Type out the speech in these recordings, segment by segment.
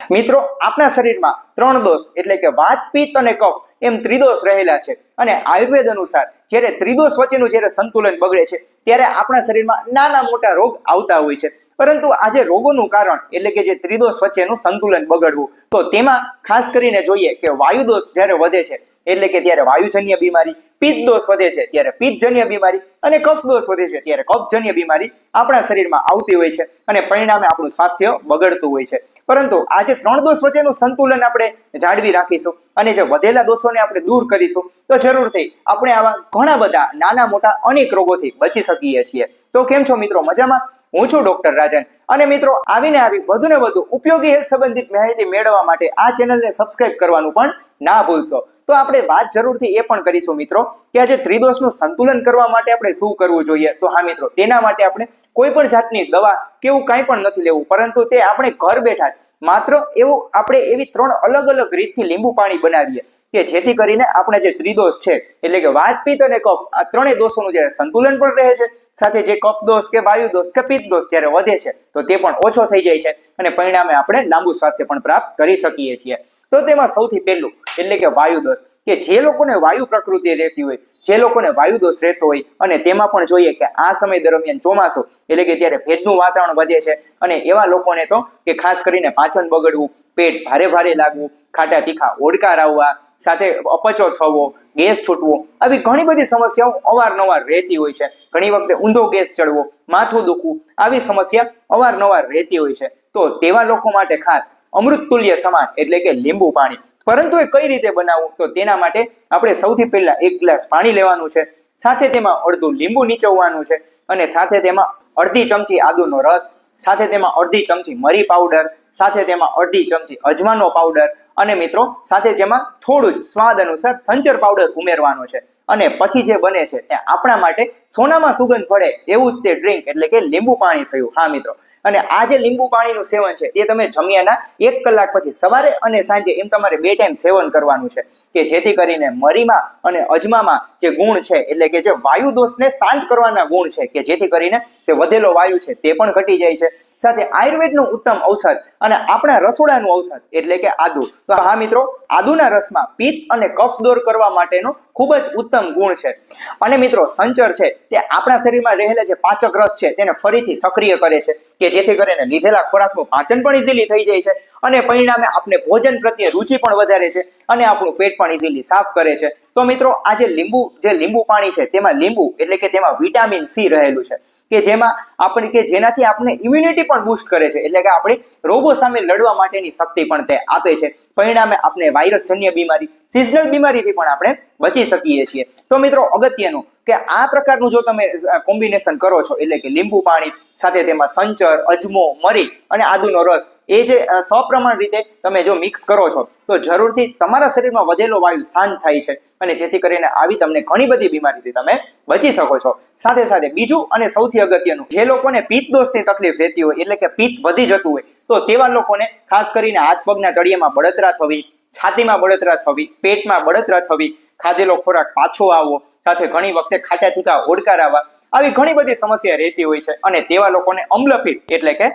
મિત્રો, આપણા શરીરમાં 3 દોષ એટલે કે વાત, પિત્ત અને કફ એમ ત્રિદોષ રહેલા છે. અને આયુર્વેદ અનુસાર જ્યારે ત્રિદોષ વચ્ચેનું જ્યારે સંતુલન બગડે છે ત્યારે આપણા શરીરમાં નાના મોટા રોગ આવતા હોય છે. પરંતુ આજે રોગોનું કારણ એટલે કે જે ત્રિદોષ વચ્ચેનું સંતુલન બગડવું, તો તેમાં ખાસ કરીને જોઈએ કે વાયુ દોષ જ્યારે વધે છે એટલે કે ત્યારે વાયુજન્ય બીમારી, પિત્ત દોષ વધે છે ત્યારે પિત્તજન્ય બીમારી અને કફ દોષ વધે છે ત્યારે કફજન્ય બીમારી આપણા શરીરમાં આવતી હોય છે અને પરિણામે આપણું સ્વાસ્થ્ય બગડતું હોય છે. પરંતુ આજે 3 દોષ વચ્ચેનું સંતુલન આપણે જાળવી રાખીશું અને જે વધેલા દોષોને આપણે દૂર કરીશું તો જરૂરથી આપણે આવા ઘણા બધા નાના મોટા અનેક રોગોથી બચી શકીએ છીએ. તો કેમ છો મિત્રો, મજામાં? હું છું ડોક્ટર રાજન અને મિત્રો, આવીને આવી વધુ ને વધુ ઉપયોગી હેલ્થ સંબંધિત માહિતી મેળવવા માટે આ ચેનલને સબસ્ક્રાઇબ કરવાનું પણ ના ભૂલશો. તો આપણે વાત જરૂરથી એ પણ કરીશું મિત્રો કે આજે ત્રિદોષનું સંતુલન કરવા માટે આપણે શું કરવું જોઈએ. તો હા મિત્રો, તેના માટે આપણે કોઈ પણ જાતની દવા કે એવું કાંઈ પણ નથી લેવું, પરંતુ તે આપણે ઘર બેઠા માત્ર એવું આપણે એવી 3 અલગ અલગ રીતથી લીંબુ પાણી બનાવીએ કે જેથી કરીને આપણે જે ત્રિદોષ છે એટલે કે વાત, પિત્ત અને કફ આ ત્રણેય દોષોનું જ્યારે સંતુલન પણ રહે છે, સાથે જે કફ દોષ કે વાયુ દોષ કે પિત્ત દોષ જ્યારે વધે છે તો તે પણ ઓછો થઈ જાય છે અને પરિણામે આપણે લાંબુ સ્વાસ્થ્ય પણ પ્રાપ્ત કરી શકીએ છીએ. તો તેમાં સૌથી પહેલું એટલે કે વાયુ દોષ, કે જે લોકોને વાયુ પ્રકૃતિ રહેતી હોય, જે લોકોને વાયુ દોષ રહેતો હોય અને તેમાં પણ જોઈએ કે આ સમય દરમિયાન ચોમાસું એટલે કે ત્યારે ભેજનું વાતાવરણ વધે છે અને એવા લોકોને તો કે ખાસ કરીને પાચન બગડવું, પેટ ભારે ભારે લાગવું, ખાટા તીખા ઓડકાર આવવા, સાથે અપચો થવો, ગેસ છૂટવો, આવી ઘણી બધી સમસ્યાઓ અવારનવાર રહેતી હોય છે. ઘણી વખતે ઊંધો ગેસ ચડવો, માથું દુખવું, આવી સમસ્યા અવારનવાર રહેતી હોય છે. તો તેવા લોકો માટે ખાસ અમૃત તુલ્ય સમાન એટલે કે લીંબુ પાણી. પરંતુ એ કઈ રીતે બનાવવું, તો તેના માટે આપણે સૌથી પહેલા 1 ગ્લાસ પાણી લેવાનું છે, સાથે તેમાં અડધું લીંબુ નીચોવવાનું છે અને સાથે તેમાં અડધી ચમચી આદુનો રસ, સાથે તેમાં અડધી ચમચી મરી પાવડર, સાથે તેમાં અડધી ચમચી અજમાનો પાવડર અને મિત્રો સાથે જેમાં થોડું જ સ્વાદ અનુસાર સંચર પાવડર ઉમેરવાનો છે. અને પછી જે બને છે એ આપણા માટે સોનામાં સુગંધ પડે એવું જ તે ડ્રિંક એટલે કે લીંબુ પાણી થયું. હા મિત્રો, અને આ જે લીંબુ પાણીનું સેવન છે તે તમે જમ્યાના 1 કલાક પછી સવારે અને સાંજે એમ તમારે 2 ટાઈમ સેવન કરવાનું છે કે જેથી કરીને મરીમાં અને અજમામાં જે ગુણ છે એટલે કે જે વાયુ દોષને શાંત કરવાના ગુણ છે કે જેથી કરીને જે વધેલો વાયુ છે તે પણ ઘટી જાય છે. સાથે આયુર્વેદનું ઉત્તમ ઔષધ અને આપણા રસોડાનું ઔષધ એટલે કે આદુ. તો હા મિત્રો, આદુના રસમાં પિત્ત અને કફ દૂર કરવા માટેનો ખૂબ જ ઉત્તમ ગુણ છે. અને મિત્રો, સંચર છે તે આપણા શરીરમાં રહેલા જે પાચક રસ છે તેને ફરીથી સક્રિય કરે છે કે જેથી કરીને લીધેલા ખોરાકનું પાચન પણ ઇઝીલી થઈ જાય છે અને પરિણામે આપણે ભોજન પ્રત્યે રુચિ પણ વધારે છે અને આપણું પેટ પણ ઇઝીલી સાફ કરે છે. તો મિત્રો, આ જે લીંબુ પાણી છે તેમાં લીંબુ એટલે કે તેમાં વિટામિન સી રહેલું છે કે જેનાથી આપણે ઇમ્યુનિટી પણ બૂસ્ટ કરે છે એટલે કે આપણી રોગો સામે લડવા માટેની શક્તિ પણ તે આપે છે. પરિણામે આપણે વાયરસજન્ય બીમારી, સિઝનલ બીમારીથી પણ આપણે બચી શકીએ છીએ. તો મિત્રો, અગત્યનું કે આ પ્રકારનું જો તમે કોમ્બિનેશન કરો છો એટલે કે લીંબુ પાણી સાથે તેમાં સંચર, અજમો, મરી અને આદુનો રસ એ જે સપ્રમાણ રીતે તમે જો મિક્સ કરો છો તો જરૂરથી તમારા શરીરમાં વધેલો વાયુ શાંત થાય છે અને જેથી કરીને આવી તમને ઘણી બધી બીમારીથી તમે બચી શકો છો. સાથે સાથે બીજું અને સૌથી અગત્યનું, જે લોકોને પિત્ત દોષની તકલીફ રહેતી હોય એટલે કે પિત્ત વધી જતું હોય તો તેવા લોકોને ખાસ કરીને હાથ પગના તળિયામાં બળતરા થવી, છાતીમાં બળતરા થવી, પેટમાં બળતરા થવી, ખાધેલો ખોરાક પાછો આવવો, સાથે ઘણી વખતે ખાટા તીખા ઓડકાર આવવા, આવી ઘણી બધી સમસ્યા રહેતી હોય છે. અને તેવા લોકોને અમ્લપિત્ત એટલે કે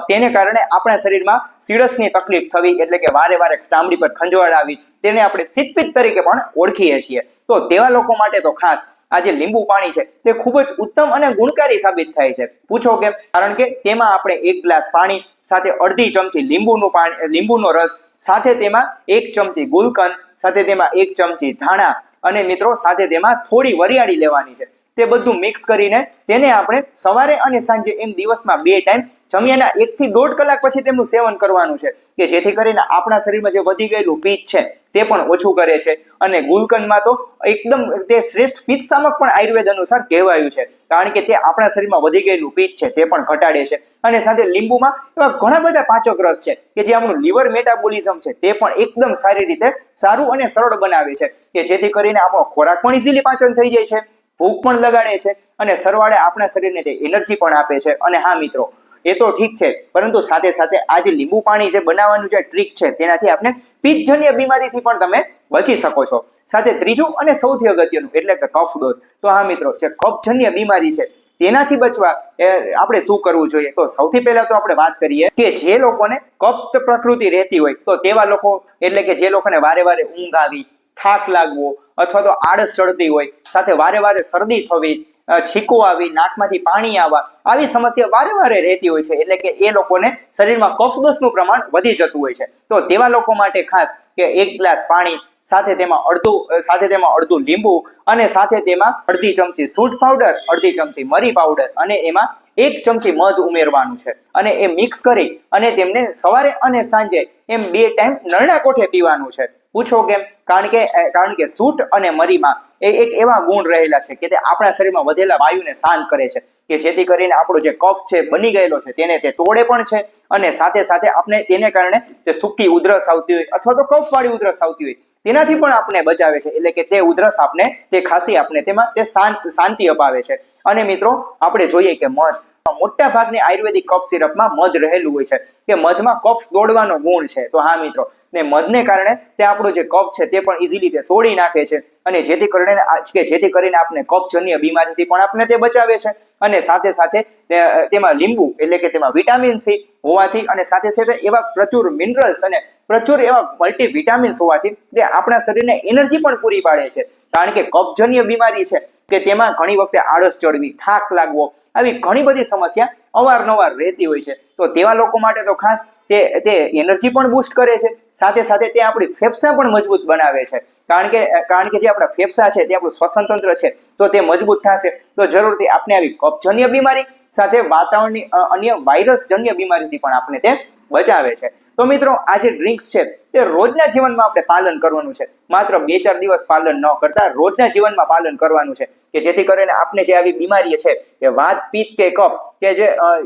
તેને કારણે આપણા શરીરમાં સીડસની તકલીફ થવી એટલે કે વારે વારે ચામડી પર ખંજવાળ આવી, તેને આપણે શીતપિત્ત તરીકે પણ ઓળખીએ છીએ. તો તેવા લોકો માટે તો ખાસ આ જે લીંબુ પાણી છે તે ખૂબ જ ઉત્તમ અને ગુણકારી સાબિત થાય છે. પૂછો કેમ? કારણ કે તેમાં આપણે 1 ગ્લાસ પાણી સાથે અડધી ચમચી લીંબુનો રસ, સાથે તેમાં 1 ચમચી ગુલકંદ, સાથે તેમાં 1 ચમચી ધાણા અને મિત્રો સાથે તેમાં થોડી વરિયાળી લેવાની છે. તે બધું મિક્સ કરીને તેને આપણે સવારે અને સાંજે એમ દિવસમાં 2 ટાઈમ જમ્યાના 1 થી 1.5 કલાક પછી તેમનું સેવન કરવાનું છે કે જેથી કરીને આપણા શરીરમાં જે વધી ગયેલું પિત્ત છે તે પણ ઓછું કરે છે. અને ગુલકંદમાં તો એકદમ તે શ્રેષ્ઠ પિત્ત શામક પણ આયુર્વેદ અનુસાર કહેવાયું છે કારણ કે તે આપણા શરીરમાં વધી ગયેલું પિત્ત છે તે પણ ઘટાડે છે. અને સાથે લીંબુમાં એવા ઘણા બધા પાચક રસ છે કે જે આપણું લીવર મેટાબોલિઝમ છે તે પણ એકદમ સારી રીતે સારું અને સરળ બનાવે છે કે જેથી કરીને આપણો ખોરાક પણ ઇઝીલી પાચન થઈ જાય છે, ભૂખ પણ લગાડે છે અને સરવાળે આપણા શરીરને તે એનર્જી પણ આપે છે. અને હા મિત્રો, એ તો ઠીક છે, પરંતુ સાથે સાથે આ જે લીંબુ પાણી જે બનાવવાનું જે ટ્રીક છે તેનાથી આપણે પિત્તજન્ય બીમારીથી પણ તમે બચી શકો છો. સાથે ત્રીજું અને સૌથી અગત્યનું એટલે કે કફ દોષ. તો હા મિત્રો, જે કફજન્ય બીમારી છે તેનાથી બચવા આપણે શું કરવું જોઈએ? તો સૌથી પહેલા તો આપણે વાત કરીએ કે જે લોકોને કફ પ્રકૃતિ રહેતી હોય તો તેવા લોકો, એટલે કે જે લોકોને વારે વારે ઊંઘ આવી, થાક લાગવો અથવા તો આળસ ચડતી હોય, સાથે વારે વારે શરદી થવી, છીકો આવી, નાકમાંથી પાણી આવવા, આવી સમસ્યા વારે વારે રહેતી હોય છે. એટલે કે એ લોકોને શરીરમાં કફદોષનું પ્રમાણ વધી જતું હોય છે. તો તેવા લોકો માટે ખાસ કે 1 ગ્લાસ પાણી, સાથે તેમાં અડધું લીંબુ અને સાથે તેમાં અડધી ચમચી સૂંઠ પાવડર, અડધી ચમચી મરી પાવડર અને એમાં 1 ચમચી મધ ઉમેરવાનું છે. અને એ મિક્સ કરી અને તેમને સવારે અને સાંજે એમ 2 ટાઈમ નરણા કોઠે પીવાનું છે. પૂછો કેમ? કારણ કે સૂંઠ અને મરીમાં એક એવા ગુણ રહેલા છે કે તે આપણા શરીરમાં વધેલા વાયુને શાંત કરે છે, કે જેથી કરીને આપણો જે કફ છે બની ગયેલો છે તેને તે તોડે પણ છે. અને સાથે સાથે આપણે તેને કારણે જે સૂકી ઉધરસ આવતી હોય અથવા તો કફવાળી ઉધરસ આવતી હોય તેનાથી પણ આપણે બચાવે છે. એટલે કે તે ઉધરસ આપણે, તે ખાંસી આપણે તેમાં તે શાંતિ અપાવે છે. અને મિત્રો આપણે જોઈએ કે મધ, મોટા ભાગની આયુર્વેદિક કફ સિરપમાં મધ રહેલું હોય છે, કે મધમાં કફ તોડવાનો ગુણ છે. તો હા મિત્રો, ને મધને કારણે તે આપણો જે કફ છે તે પણ ઇઝીલી તે તોડી નાખે છે. અને જેથી કરીને આપણે કફજન્ય બીમારીથી પણ આપણે તે બચાવે છે. અને સાથે સાથે તેમાં લીંબુ, એટલે કે તેમાં વિટામિન સી હોવાથી અને સાથે સાથે એવા પ્રચુર મિનરલ્સ અને પ્રચુર એવા મલ્ટીવિટામિન્સ હોવાથી તે આપણા શરીરને એનર્જી પણ પૂરી પાડે છે. કારણ કે કફજન્ય બીમારી છે કે તેમાં ઘણી વખતે આળસ ચડવી, થાક લાગવો, આવી ઘણી બધી સમસ્યા અવારનવાર રહેતી હોય છે. તો તેવા લોકો માટે તો ખાસ તે એનર્જી પણ બૂસ્ટ કરે છે, સાથે સાથે તે આપણી ફેફસા પણ મજબૂત બનાવે છે. કારણ કે જે આપણા ફેફસા છે તે આપણું શ્વસન તંત્ર છે, તો તે મજબૂત થશે તો જરૂરથી આપણે આવી કફજન્ય બીમારી સાથે વાતાવરણની અન્ય વાયરસજન્ય બીમારીથી પણ આપણે તે બચાવે છે. તો મિત્રો, આ જે ડ્રિંક્સ છે તે રોજના જીવનમાં આપણે પાલન કરવાનું છે. માત્ર 2-4 દિવસ પાલન ન કરતા રોજના જીવનમાં પાલન કરવાનું છે, કે જેથી કરીને આપણે જે આવી બીમારી છે કે વાત, પિત્ત કે કફ,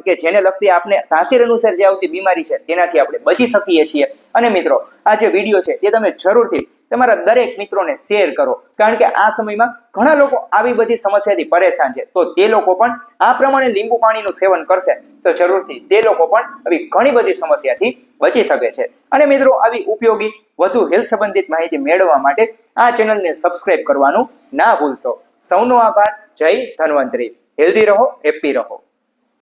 કે જેને લગતી આપણે તાસીર અનુસાર જે આવતી બીમારી છે તેનાથી આપણે બચી શકીએ છીએ. અને મિત્રો, આ જે વિડીયો છે તે તમે જરૂરથી તમારા દરેક મિત્રોને શેર કરો, કારણ કે આ સમયમાં ઘણા લોકો આવી બધી સમસ્યાથી પરેશાન છે. તો તે લોકો પણ આ પ્રમાણે લીંબુ પાણીનું સેવન કરશે તો જરૂરથી તે લોકો પણ આવી ઘણી બધી સમસ્યાથી બચી શકે છે. અને મિત્રો, આવી ઉપયોગી વધુ હેલ્થ સંબંધિત માહિતી મેળવવા માટે આ ચેનલને સબસ્ક્રાઇબ કરવાનું ના ભૂલશો. સૌનો આભાર. જય ધન્વંતરી. હેલ્ધી રહો, હેપી રહો.